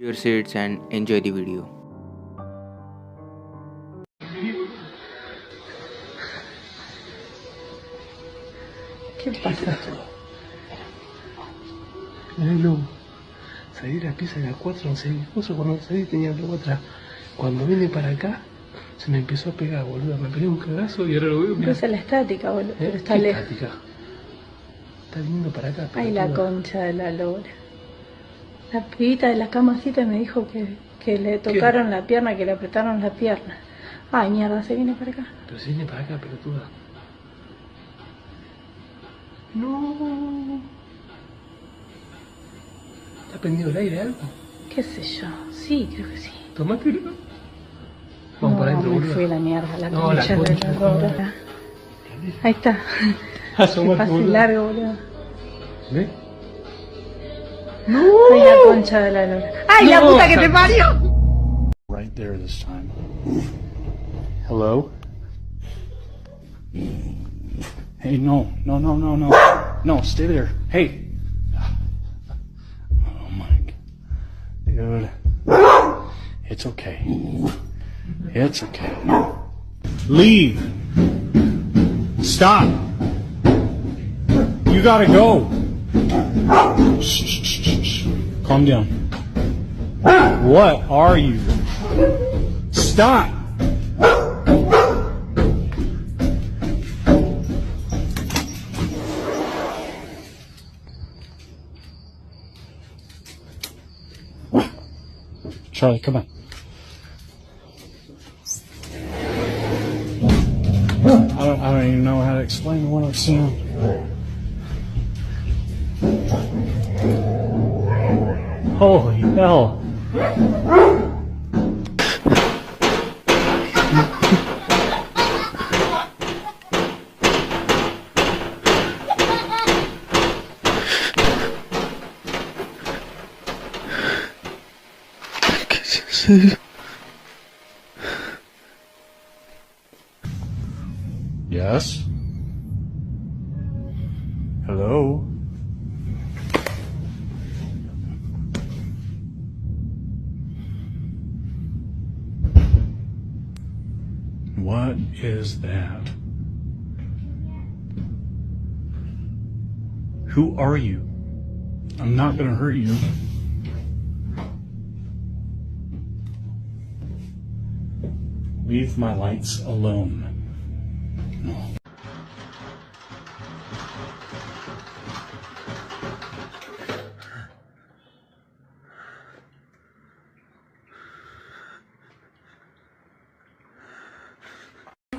your seats and enjoy the video. ¿Qué pasa? No, salí de la pieza a las 4, no sé, justo cuando salí tenía algo atrás. Cuando vine para acá, se me empezó a pegar, boludo. Me pegué un cagazo y ahora lo veo. Pero esa es la estática, boludo. Pero está ¿Qué lejos. estática? Está viniendo para acá. Ay, la concha de la lora. La pibita de la camacita me dijo que le tocaron la pierna, que le apretaron la pierna. Ay, mierda, se viene para acá. Pero se viene para acá, pelotuda. No. ¿Está prendido el aire algo? ¿Qué sé yo? Sí, creo que sí. Tomátelo. Vamos para adentro, me boludo. fui a la mierda, la No, concha la de concha la de lora. Ahí está. Que Asomate, pase boludo. largo, boludo. ¿Ves? Ay, la concha de la lora. ¡Ay, la puta que te parió! Right there this time. Hello? Hey, no. No, stay there. Hey. Oh my God. Dude. It's okay. It's okay. Leave. Stop. You gotta go. Shh. Calm down. What are you? Stop! Charlie, come on. I don't even know how to explain what I've seen. Holy hell. Yes? Hello? What is that? Who are you? I'm not gonna hurt you. Leave my lights alone. No.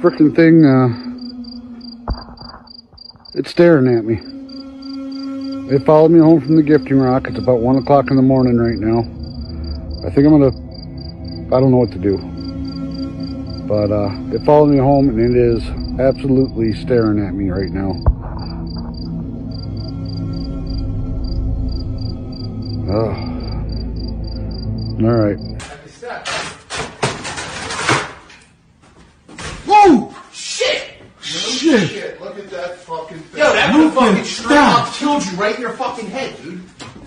Frickin' thing, it's staring at me. It followed me home from the gifting rock. It's about 1 o'clock in the morning right now. I think I don't know what to do. But it followed me home and it is absolutely staring at me right now. Alright. Whoa! Shit! Look at that fucking thing. Yo, that would fucking straight up killed you right in your fucking head, dude.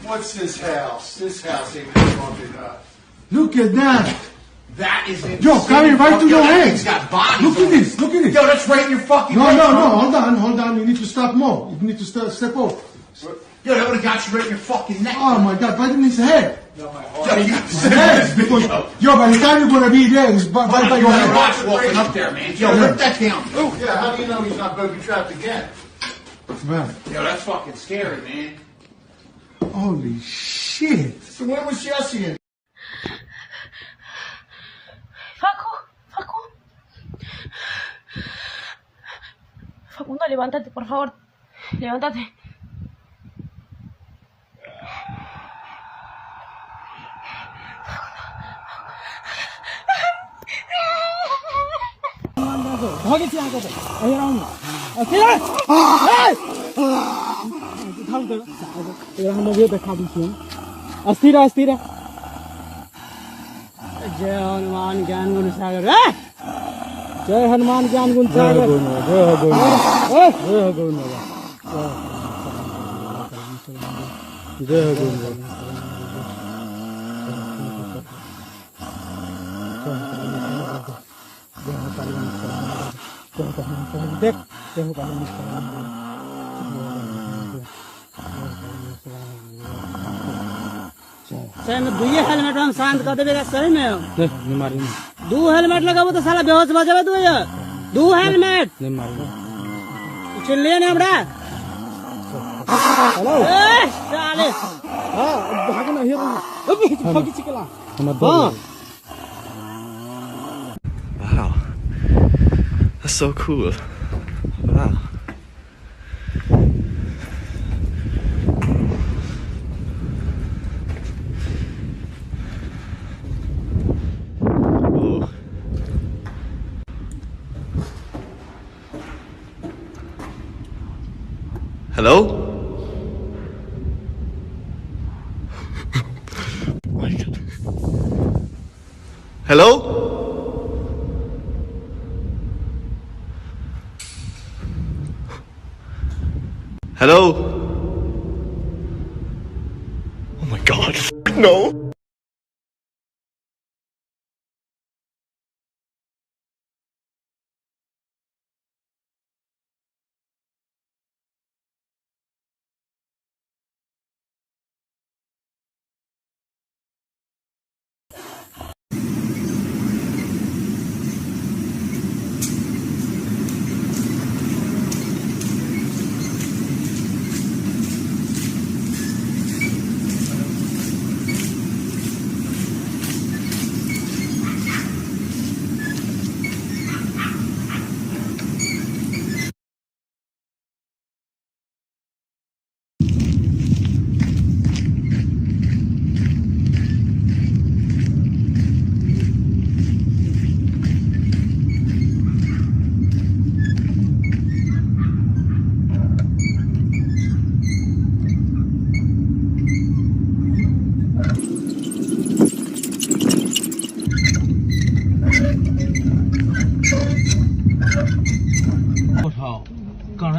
What's this house? This house ain't been fucking up. Look at that. That is insane. Yo, coming right to your head. It's got bodies. Look at this. Look at this. Yo, that's right in your fucking No, head. hold on. You need to stop more. You need to step off. Yo, that would have got you right in your fucking neck. Oh my God, right in his head. Yo, my heart. Yo, you got His head. Because, yo, by the time you're gonna be there, it's right by your head. Watch walking up there, man. Yo, rip that down. Yeah, how do you know he's not booby trapped again? Right. Yo, that's fucking scary, man. Holy shit. So where was Jesse in? Facundo, levántate, por favor. Levántate. अस्थिर जय हनुमान ज्ञान गुण सागर जय हनुमान ज्ञान गुण सागर जय sir दुई helmet हम शांत कर देवे सही में दो हेलमेट लगाबो तो साला बेहोश भ जाबे तू ये दो हेलमेट चल ले ने हमरा हेलो ए साले हां भाग ना हे अभी भाग चिकला हां Wow, that's so cool. Wow. Whoa. Hello? Oh my God. Hello? Hello? Oh my God. No.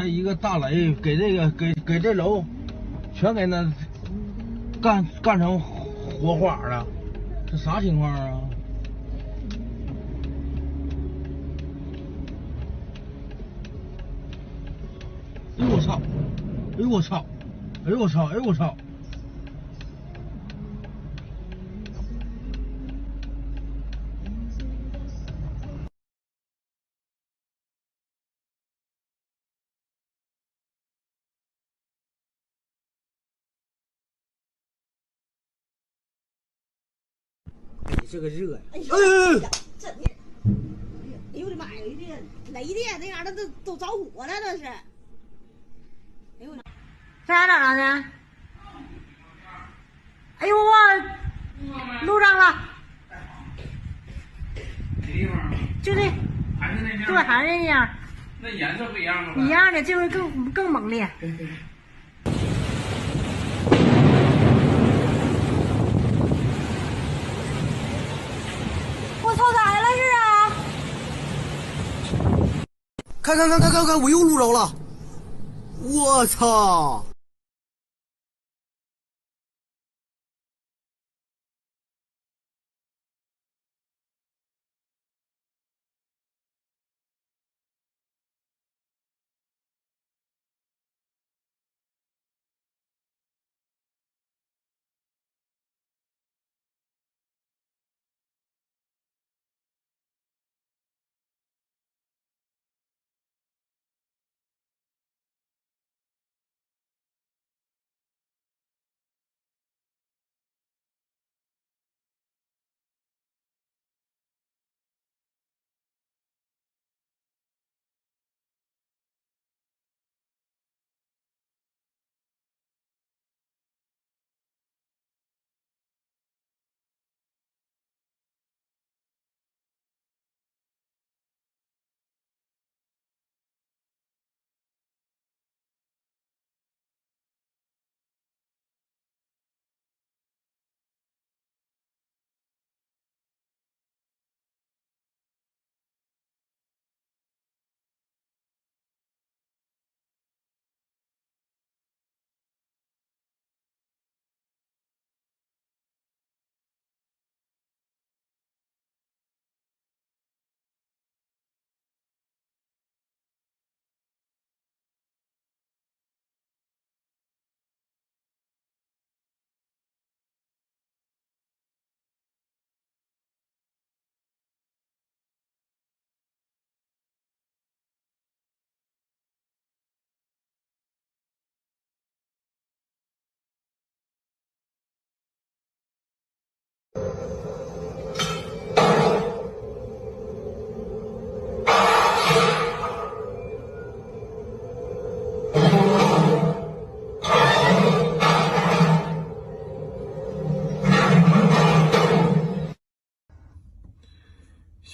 一个大雷给这楼全给那干成火花了，这啥情况啊？哎呦我操！哎呦我操！哎呦我操！哎呦我操！这个热呀！哎呀，这你，哎呦我的妈呀！这雷的那嘎达都着火了，这是。哎呦我的妈！这还咋着呢？哎呦我路上了。就这，对，还是那样。那颜色不一样吗？一样的，这回更猛烈。我操，咋的了是啊？看，我又录着了！我操！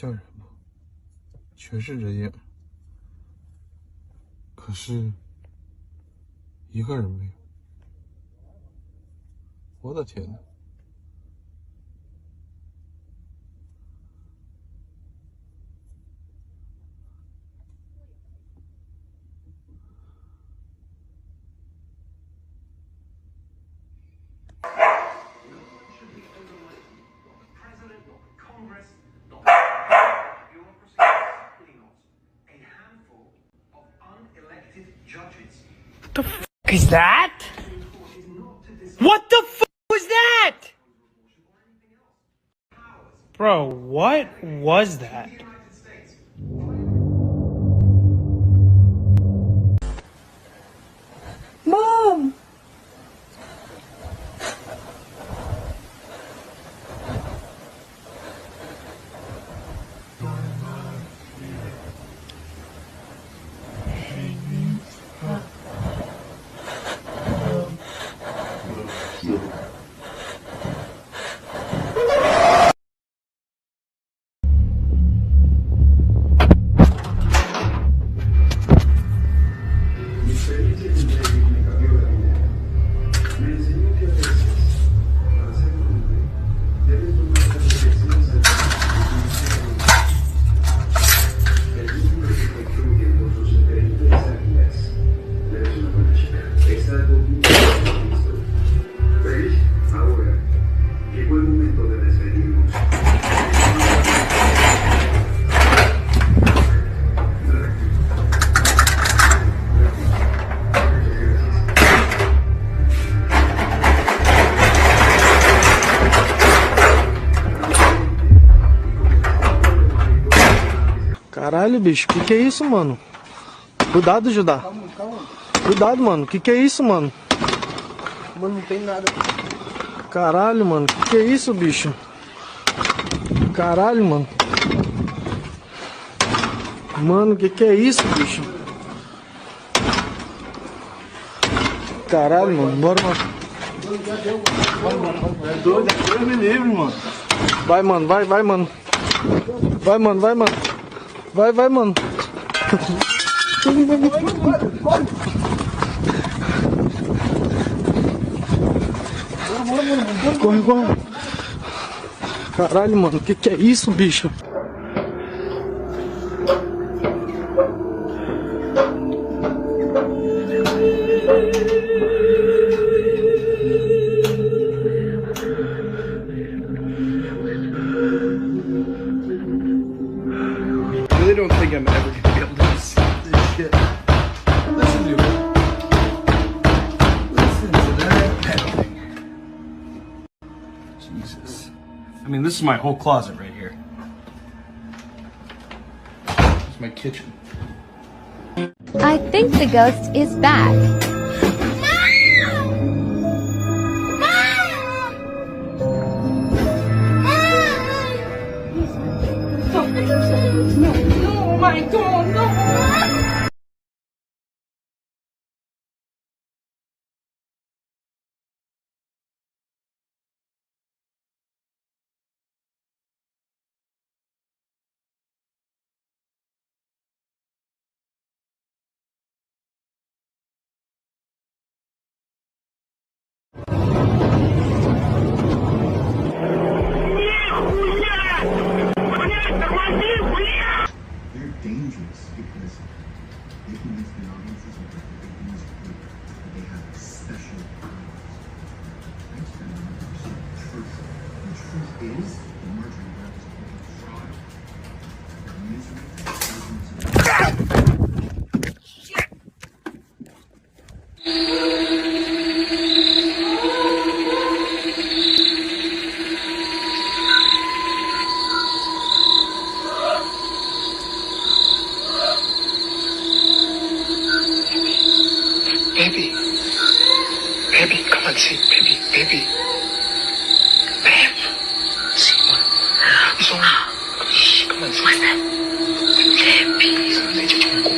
吓人吗？全是人影，可是一个人没有。我的天哪！The f is that? What the f was that? Bro, what was that? Mom! Caralho, bicho, que é isso, mano? Cuidado, Judá. Cuidado, mano. Que é isso, mano? Mano, não tem nada. Caralho, mano. Que é isso, bicho? Caralho, mano. Mano, que é isso, bicho? Caralho, mano. Bora, mano. Deus me livre, mano. Vai, mano. Vai, mano. Vai, mano. Vai, mano. Corre. Caralho, mano, que é isso, bicho? I really don't think I'm ever gonna be able to escape this shit. Listen to it. Listen to that pedaling. Jesus. I mean, this is my whole closet right here. It's my kitchen. I think the ghost is back. No, my God, no! They're dangerous because they convince the audiences of what they use to they have special powers. I spend 100% truth. The truth is the merging web is fucking fraud. The misery that thousands of Baby, come on, see, baby. Babe, see, it's all right. Shh, come on, see. What's that? Baby, let's just go.